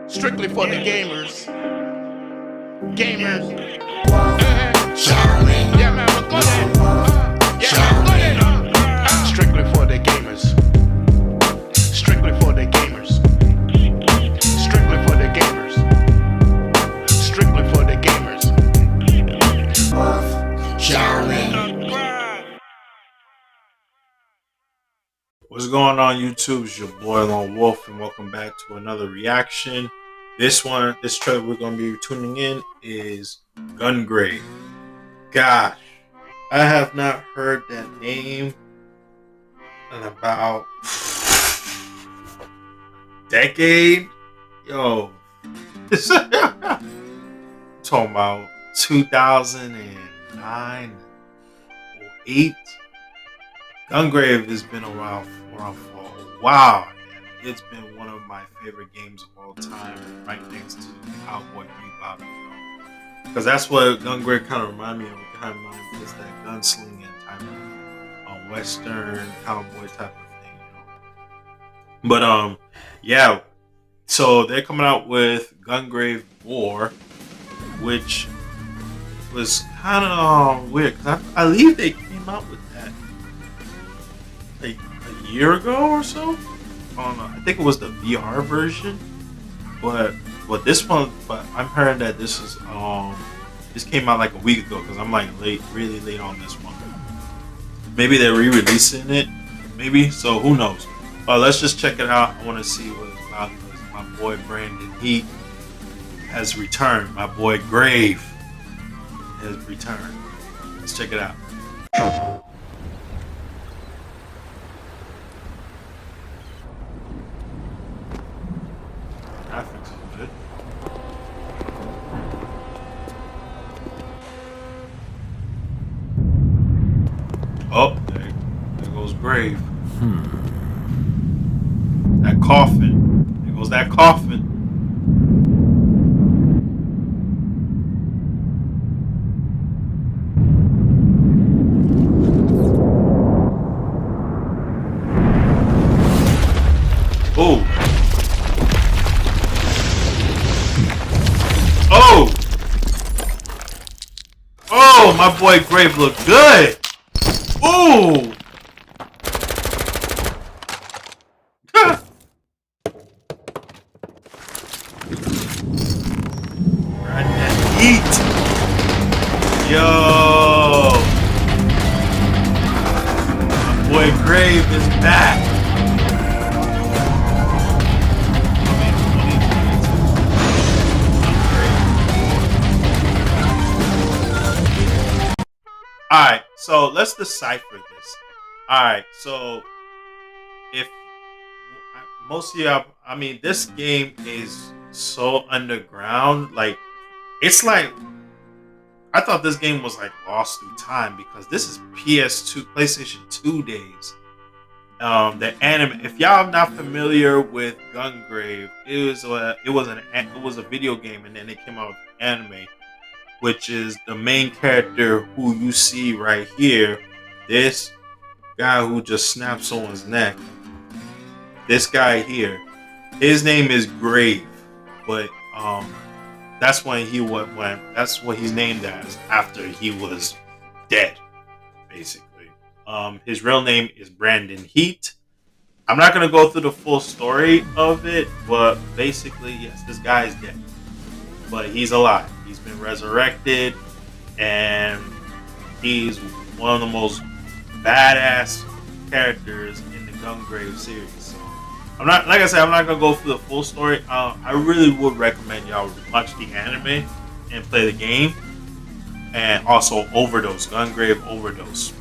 Strictly for the gamers. Gamers. Yeah, man, we're good at. Yeah, we're good at. Strictly for the gamers. Strictly for the gamers. Strictly for the gamers. Strictly for the gamers. What's going on, YouTube? It's your boy Lone Wolf, and welcome back to another reaction. This trailer we're gonna be tuning in is GunGrave. Gosh, I have not heard that name in about decade. Yo, talking about 2009 or 8. GunGrave has been around for a while, and it's been one of my favorite games of all time, right next to Cowboy Bebop, because that's what GunGrave kind of remind me of. It kind of reminds me of that gunslinging type of Western cowboy type of thing, But yeah. So they're coming out with GunGrave Gore, which was kind of weird because I believe they came out with that like a year ago or so. I think it was the VR version, but this one. But I'm hearing that this came out like a week ago, because I'm like really late on this one. Maybe they're re-releasing it, maybe. So who knows? Let's just check it out. I want to see what it's about, because my boy Brandon Heat has returned. My boy Grave has returned. Let's check it out. Graphics are good. Oh, there goes Grave. That coffin. There goes that coffin. Oh. Oh! Oh, my boy Grave looked good! Ooh! Right, that heat! Yo! My boy Grave is back! Alright, so let's decipher this. Alright, so if most of y'all, this game is so underground. Like, it's like, I thought this game was like lost through time, because this is PS2, PlayStation 2 days. The anime. If y'all not familiar with GunGrave, it was a video game, and then it came out with anime, which is the main character who you see right here. This guy who just snapped someone's neck. This guy here, his name is Grave, but that's when that's what he's named as after he was dead, basically. His real name is Brandon Heat. I'm not gonna go through the full story of it, but basically, yes, this guy is dead, but he's alive. He's been resurrected, and he's one of the most badass characters in the GunGrave series. So I'm not gonna go through the full story. I really would recommend y'all watch the anime and play the game, and also GunGrave Overdose.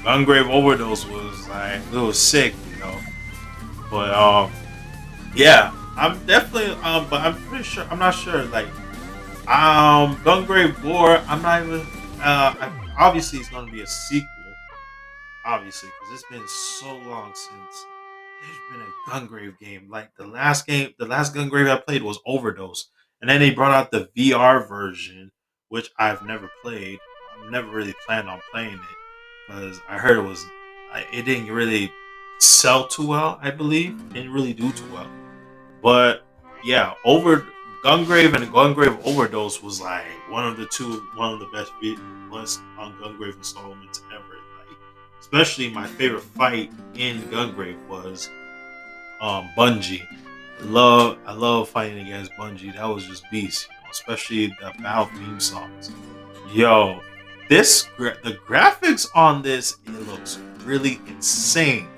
GunGrave Overdose was like, it was sick, But yeah, I'm definitely but I'm pretty sure, I'm not sure, like GunGrave Gore, I'm not even obviously it's gonna be a sequel, obviously, because it's been so long since there's been a GunGrave game. Like the last GunGrave I played was Overdose, and then they brought out the VR version, which I've never played. I've never really planned on playing it, because I heard it didn't really sell too well. I believe it didn't really do too well. But yeah, over GunGrave and GunGrave Overdose was like one of the best ones on GunGrave installments ever. Like, especially my favorite fight in GunGrave was Bungie. I love fighting against Bungie. That was just beast, especially the battle theme songs. Yo, the graphics on this, it looks really insane.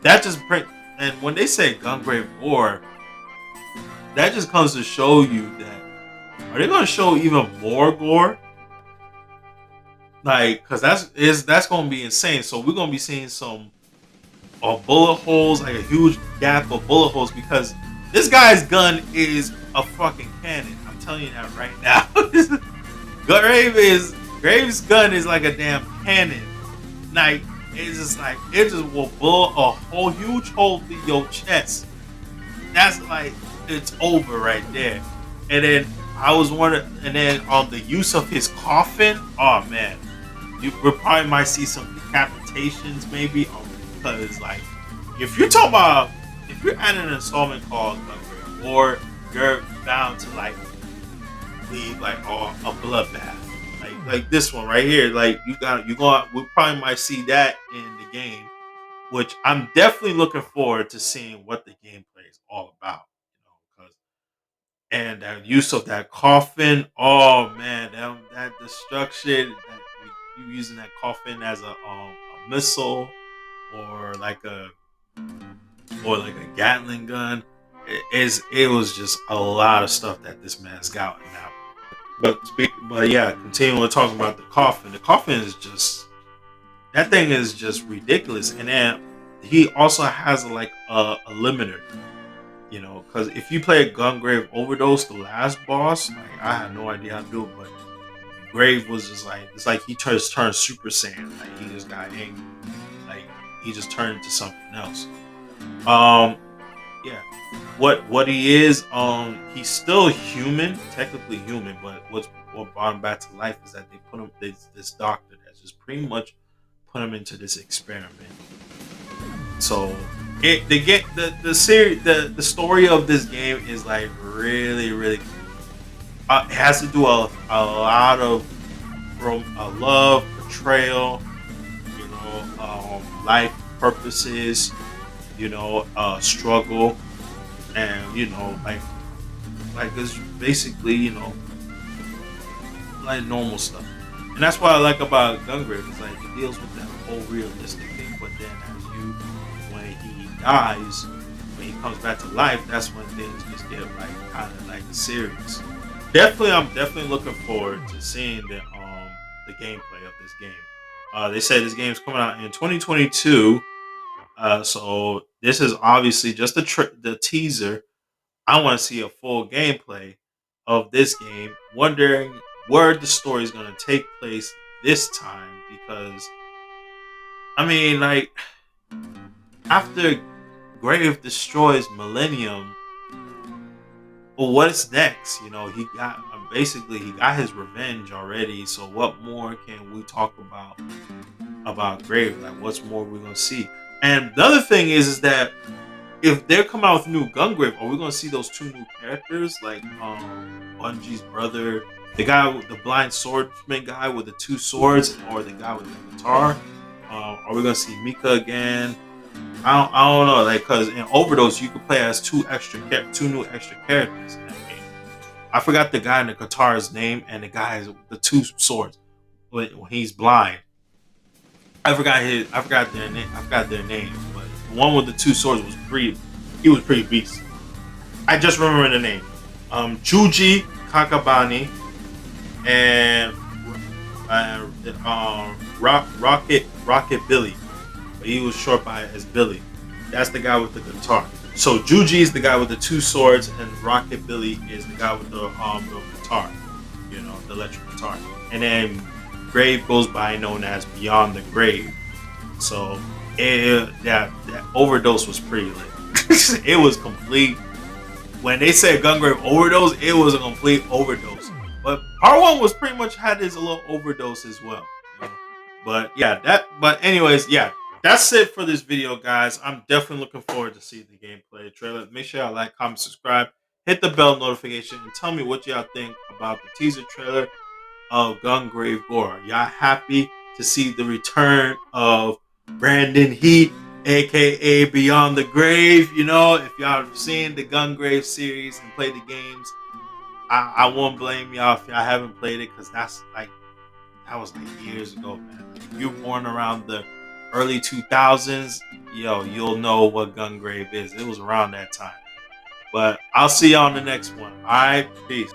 That just print and when they say GunGrave Gore, that just comes to show you that are they going to show even more gore? Like, cause that's going to be insane. So we're going to be seeing some bullet holes, like a huge gap of bullet holes, because this guy's gun is a fucking cannon. I'm telling you that right now. Graves' gun is like a damn cannon. Like it just will blow a whole huge hole through your chest. That's like it's over right there. And then I was wondering, and then on the use of his coffin. Oh man, we probably might see some decapitations maybe, because like if you're talking about if you're at an installment called GunGrave, or you're bound to like leave like a bloodbath, like this one right here. Like we probably might see that in the game, which I'm definitely looking forward to seeing what the gameplay is all about. Because and that use of that coffin. Oh man, that destruction. That you using that coffin as a missile, or like a Gatling gun. It was just a lot of stuff that this man's got now. But yeah, continuing talking about the coffin. The coffin is just that thing is just ridiculous, and then he also has like a limiter. Because if you play GunGrave Overdose, the last boss, like I had no idea how to do it, but Grave was just like it's like he turned Super Saiyan. Like he just got angry. Like he just turned into something else. Yeah. What he is, he's still human, technically human, but what brought him back to life is that they put him this doctor that's just pretty much put him into this experiment. So they get the series the story of this game is like really really it has to do a lot of love, betrayal, life purposes, struggle, and like it's basically like normal stuff. And that's what I like about GunGrave. It's like it deals with that whole realistic thing, but then when he dies, when he comes back to life, that's when things just get like kind of like serious. I'm definitely looking forward to seeing the gameplay of this game. They say this game's coming out in 2022. So this is obviously just the teaser. I want to see a full gameplay of this game. Wondering where the story is going to take place this time, because I mean, like after Grave destroys Millennium, well, what's next? He got his revenge already. So what more can we talk about Grave? Like what's more we're gonna see? And the other thing is that if they're coming out with new GunGrave, are we gonna see those two new characters, like Bungie's brother, the guy with the blind swordsman guy with the two swords, or the guy with the guitar? Are we gonna see Mika again? I don't know, like, because in Overdose you could play as two new extra characters in that game. I forgot the guy in the guitar's name, and the guy has the two swords when he's blind. I forgot their name. I forgot their names, but the one with the two swords was pretty beast. I just remember the name. Chuji Kakabani and Rocket Billy. But he was short by as Billy. That's the guy with the guitar. So Juji is the guy with the two swords, and Rocket Billy is the guy with the guitar. The electric guitar. And then Grave goes by known as Beyond the Grave. So that Overdose was pretty lit. It was complete. When they said GunGrave Overdose, it was a complete overdose. But part one was pretty much had his little overdose as well. But yeah, anyways, yeah, that's it for this video, guys. I'm definitely looking forward to see the gameplay trailer. Make sure y'all like, comment, subscribe, hit the bell notification, and tell me what y'all think about the teaser trailer of GunGrave Gore. Y'all happy to see the return of Brandon Heat, aka Beyond the Grave? You know, if y'all have seen the GunGrave series and played the games, I won't blame y'all if y'all haven't played it, because that was like years ago, man. Like, if you're born around the early 2000s, you'll know what GunGrave is. It was around that time. But I'll see you on the next one. All right, peace.